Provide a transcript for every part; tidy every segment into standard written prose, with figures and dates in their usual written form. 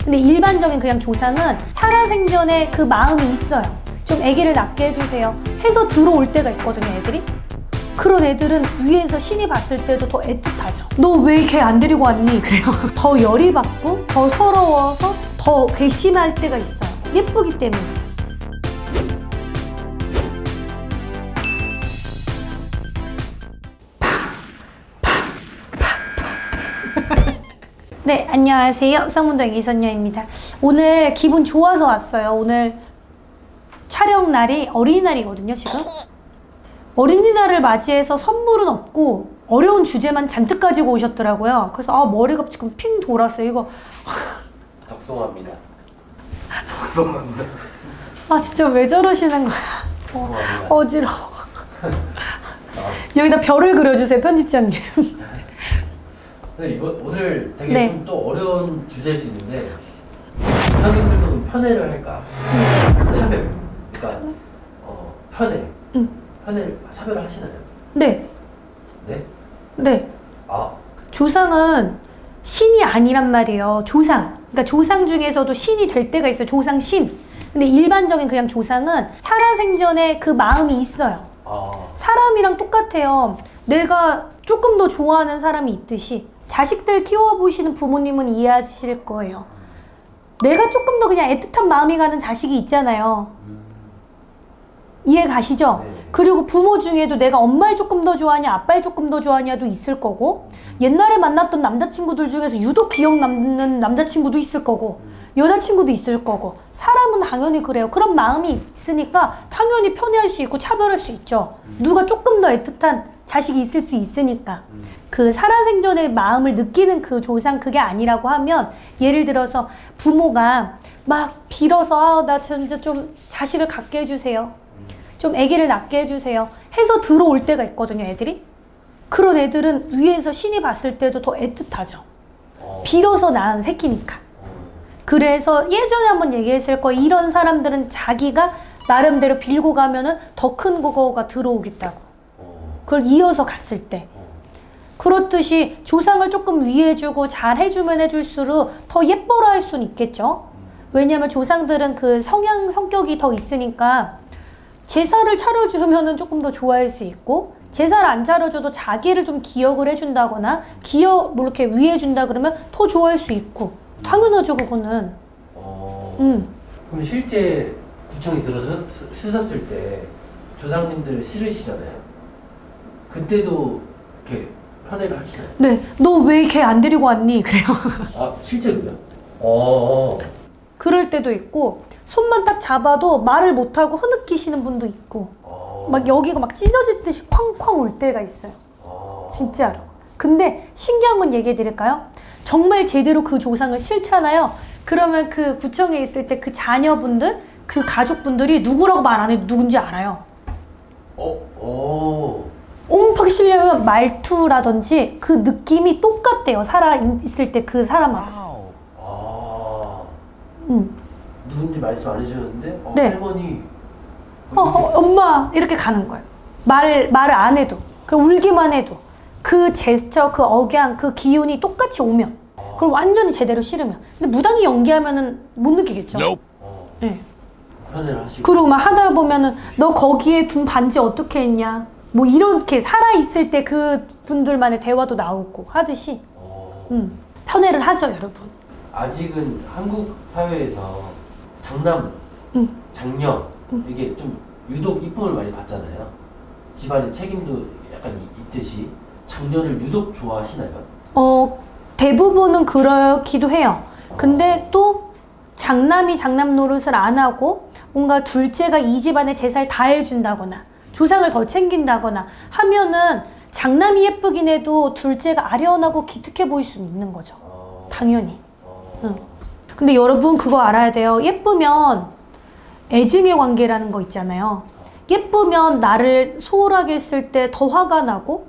근데 일반적인 그냥 조상은 살아생전에 그 마음이 있어요. 좀 아기를 낳게 해주세요 해서 들어올 때가 있거든요, 애들이. 그런 애들은 위에서 신이 봤을 때도 더 애틋하죠. 너 왜 걔 안 데리고 왔니? 그래요. 더 열이 받고 더 서러워서 더 괘씸할 때가 있어요. 예쁘기 때문에. 네, 안녕하세요. 쌍문동 이선녀입니다. 오늘 기분 좋아서 왔어요. 오늘 촬영 날이 어린이날이거든요, 지금. 어린이날을 맞이해서 선물은 없고 어려운 주제만 잔뜩 가지고 오셨더라고요. 그래서 머리가 지금 핑 돌았어요. 이거 적송합니다. 적송합니다. 진짜 왜 저러시는 거야. 어지러워. 여기다 별을 그려주세요, 편집자님. 네, 오늘 되게 좀 또 어려운 주제일 수 있는데 선생님들도 편애를 할까? 차별. 그러니까 편애. 편애 차별을 하시나요? 네. 네? 네. 조상은 신이 아니란 말이에요. 조상. 그러니까 조상 중에서도 신이 될 때가 있어요. 조상 신. 근데 일반적인 그냥 조상은 살아생전에 그 마음이 있어요. 사람이랑 똑같아요. 내가 조금 더 좋아하는 사람이 있듯이 자식들 키워보시는 부모님은 이해하실 거예요. 내가 조금 더 그냥 애틋한 마음이 가는 자식이 있잖아요. 이해 가시죠? 네. 그리고 부모 중에도 내가 엄마를 조금 더 좋아하냐 아빠를 조금 더 좋아하냐도 있을 거고, 옛날에 만났던 남자친구들 중에서 유독 기억 남는 남자친구도 있을 거고 여자친구도 있을 거고, 사람은 당연히 그래요. 그런 마음이 있으니까 당연히 편애할 수 있고 차별할 수 있죠. 누가 조금 더 애틋한 자식이 있을 수 있으니까. 그 살아생전의 마음을 느끼는 그 조상, 그게 아니라고 하면, 예를 들어서 부모가 막 빌어서 나 진짜 좀 자식을 갖게 해주세요, 좀 아기를 낳게 해주세요 해서 들어올 때가 있거든요, 애들이. 그런 애들은 위에서 신이 봤을 때도 더 애틋하죠. 빌어서 낳은 새끼니까. 그래서 예전에 한번 얘기했을 거예요. 이런 사람들은 자기가 나름대로 빌고 가면은 더 큰 거가 들어오겠다고. 그걸 이어서 갔을 때. 그렇듯이 조상을 조금 위해주고 잘 해주면 해줄수록 더 예뻐라 할 수는 있겠죠. 왜냐면 조상들은 그 성격이 더 있으니까 제사를 차려주면은 조금 더 좋아할 수 있고, 제사를 안 차려줘도 자기를 좀 기억을 해준다거나 뭐 이렇게 위해준다 그러면 더 좋아할 수 있고, 당연하죠, 그거는. 그럼 실제 구청이 들어서 쓰셨을 때 조상님들 싫으시잖아요. 그때도 이렇게 편애를 하시나요? 네. 너 왜 걔 안 데리고 왔니? 그래요. 실제로요? 그럴 때도 있고, 손만 딱 잡아도 말을 못하고 흐느끼시는 분도 있고, 막 여기가 막 찢어질 듯이 쾅쾅 올 때가 있어요. 진짜로. 근데 신기한 건 얘기해 드릴까요? 정말 제대로 그 조상을 싫잖아요. 그러면 그 구청에 있을 때 그 자녀분들, 그 가족분들이 누구라고 말 안 해도 누군지 알아요. 옴팍 싫려면 말투라든지 그 느낌이 똑같대요. 살아있을 때 그 사람하고. 누군지 말씀 안 해주셨는데 네. 할머니 엄마 이렇게 가는 거예요. 말을 안 해도, 그 울기만 해도 그 제스처, 그 억양, 그 기운이 똑같이 오면, 그걸 완전히 제대로 싫으면. 근데 무당이 연기하면은 못 느끼겠죠. 네. 편애를 하시고. 그리고 막 하다 보면은 너 거기에 둔 반지 어떻게 했냐, 뭐 이렇게 살아있을 때 그 분들만의 대화도 나오고 하듯이 편애를 하죠, 여러분. 아직은 한국 사회에서 장남, 장녀 이게 좀 유독 이쁨을 많이 받잖아요. 집안의 책임도 약간 있듯이 장녀를 유독 좋아하시나요? 대부분은 그렇기도 해요. 근데 또 장남이 장남 노릇을 안 하고 뭔가 둘째가 이 집안의 제사를 다 해준다거나 조상을 더 챙긴다거나 하면은 장남이 예쁘긴 해도 둘째가 아련하고 기특해 보일 수는 있는 거죠. 당연히. 근데 여러분 그거 알아야 돼요. 예쁘면 애증의 관계라는 거 있잖아요. 예쁘면 나를 소홀하게 했을 때 더 화가 나고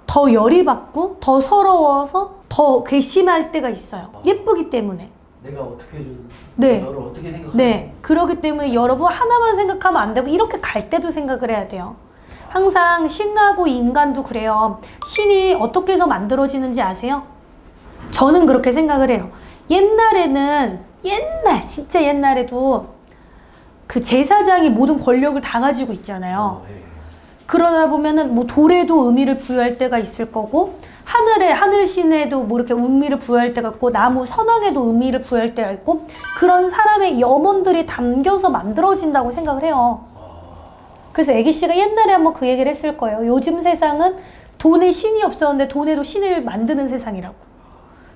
더 열이 받고 더 서러워서 더 괘씸할 때가 있어요. 예쁘기 때문에. 내가 어떻게 해준, 네. 너를 어떻게 생각하는. 네. 그렇기 때문에 여러분 하나만 생각하면 안 되고 이렇게 갈 때도 생각을 해야 돼요. 항상 신하고 인간도 그래요. 신이 어떻게 해서 만들어지는지 아세요? 저는 그렇게 생각을 해요. 옛날에는 진짜 옛날에도 그 제사장이 모든 권력을 다 가지고 있잖아요. 네. 그러다 보면은 뭐 돌에도 의미를 부여할 때가 있을 거고, 하늘신에도 뭐 이렇게 의미를 부여할 때가 있고, 나무 선왕에도 의미를 부여할 때가 있고, 그런 사람의 염원들이 담겨서 만들어진다고 생각을 해요. 그래서 애기씨가 옛날에 한번 그 얘기를 했을 거예요. 요즘 세상은 돈에 신이 없었는데 돈에도 신을 만드는 세상이라고.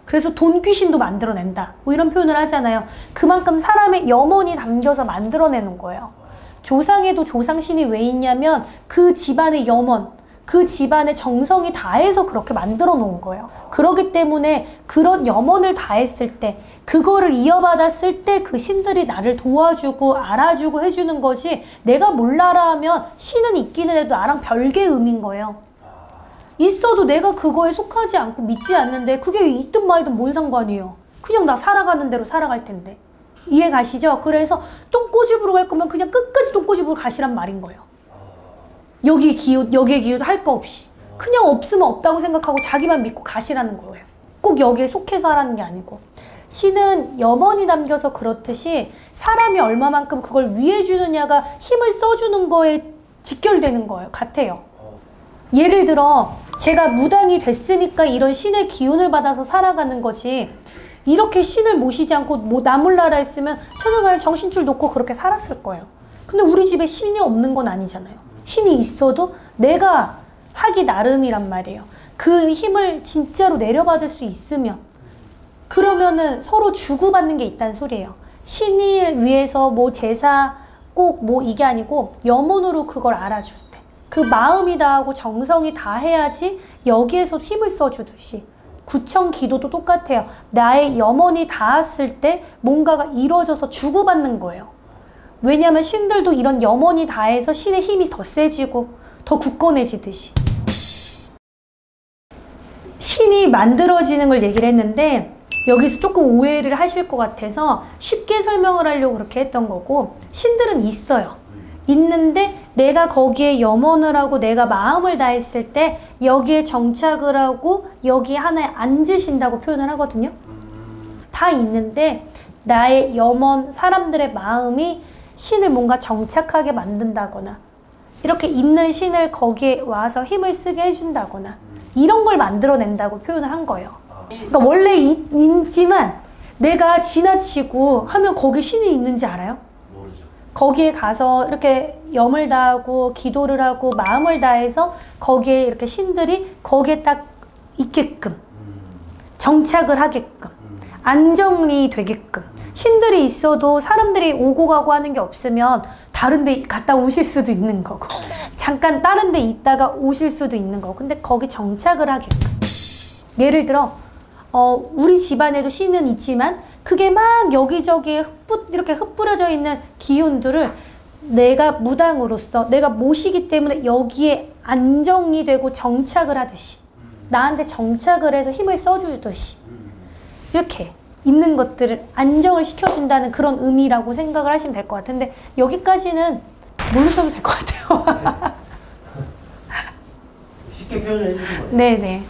그래서 돈 귀신도 만들어낸다, 뭐 이런 표현을 하잖아요. 그만큼 사람의 염원이 담겨서 만들어내는 거예요. 조상에도 조상신이 왜 있냐면 그 집안의 염원, 그 집안의 정성이 다해서 그렇게 만들어 놓은 거예요. 그렇기 때문에 그런 염원을 다했을 때, 그거를 이어받았을 때 그 신들이 나를 도와주고 알아주고 해주는 것이, 내가 몰라라 하면 신은 있기는 해도 나랑 별개의 의미인 거예요. 있어도 내가 그거에 속하지 않고 믿지 않는데 그게 있든 말든 뭔 상관이에요. 그냥 나 살아가는 대로 살아갈 텐데. 이해 가시죠? 그래서 똥꼬집으로 갈 거면 그냥 끝까지 똥꼬집으로 가시란 말인 거예요. 여기에 기웃 할 거 없이 그냥 없으면 없다고 생각하고 자기만 믿고 가시라는 거예요. 꼭 여기에 속해서 하라는 게 아니고. 신은 염원이 담겨서 그렇듯이 사람이 얼마만큼 그걸 위해주느냐가 힘을 써주는 거에 직결되는 거예요. 같아요. 예를 들어 제가 무당이 됐으니까 이런 신의 기운을 받아서 살아가는 거지, 이렇게 신을 모시지 않고 뭐 나 몰라라 했으면 저는 그냥 정신줄 놓고 그렇게 살았을 거예요. 근데 우리 집에 신이 없는 건 아니잖아요. 신이 있어도 내가 하기 나름이란 말이에요. 그 힘을 진짜로 내려받을 수 있으면, 그러면은 서로 주고받는 게 있다는 소리예요. 신을 위해서 뭐 제사 꼭 뭐 이게 아니고 염원으로 그걸 알아줄 때 그 마음이 다하고 정성이 다해야지 여기에서 힘을 써주듯이, 구청 기도도 똑같아요. 나의 염원이 닿았을 때 뭔가가 이루어져서 주고받는 거예요. 왜냐하면 신들도 이런 염원이 다해서 신의 힘이 더 세지고 더 굳건해지듯이. 신이 만들어지는 걸 얘기를 했는데 여기서 조금 오해를 하실 것 같아서 쉽게 설명을 하려고 그렇게 했던 거고, 신들은 있어요. 있는데 내가 거기에 염원을 하고 내가 마음을 다했을 때 여기에 정착을 하고 여기 하나에 앉으신다고 표현을 하거든요. 다 있는데 나의 염원, 사람들의 마음이 신을 뭔가 정착하게 만든다거나, 이렇게 있는 신을 거기에 와서 힘을 쓰게 해준다거나, 이런 걸 만들어낸다고 표현을 한 거예요. 그러니까 원래 있지만 내가 지나치고 하면 거기 신이 있는지 알아요? 모르죠. 거기에 가서 이렇게 염을 다하고 기도를 하고 마음을 다해서 거기에 이렇게 신들이 거기에 딱 있게끔, 정착을 하게끔, 안정이 되게끔. 신들이 있어도 사람들이 오고 가고 하는 게 없으면 다른 데 갔다 오실 수도 있는 거고, 잠깐 다른 데 있다가 오실 수도 있는 거고, 근데 거기 정착을 하게끔. 예를 들어 우리 집안에도 신은 있지만 그게 막 여기저기에 이렇게 흩뿌려져 있는 기운들을 내가 무당으로서 내가 모시기 때문에 여기에 안정이 되고 정착을 하듯이, 나한테 정착을 해서 힘을 써주듯이, 이렇게 있는 것들을 안정을 시켜준다는 그런 의미라고 생각을 하시면 될 것 같은데, 여기까지는 모르셔도 될 것 같아요. 쉽게 표현해 주신 거예요. 네네.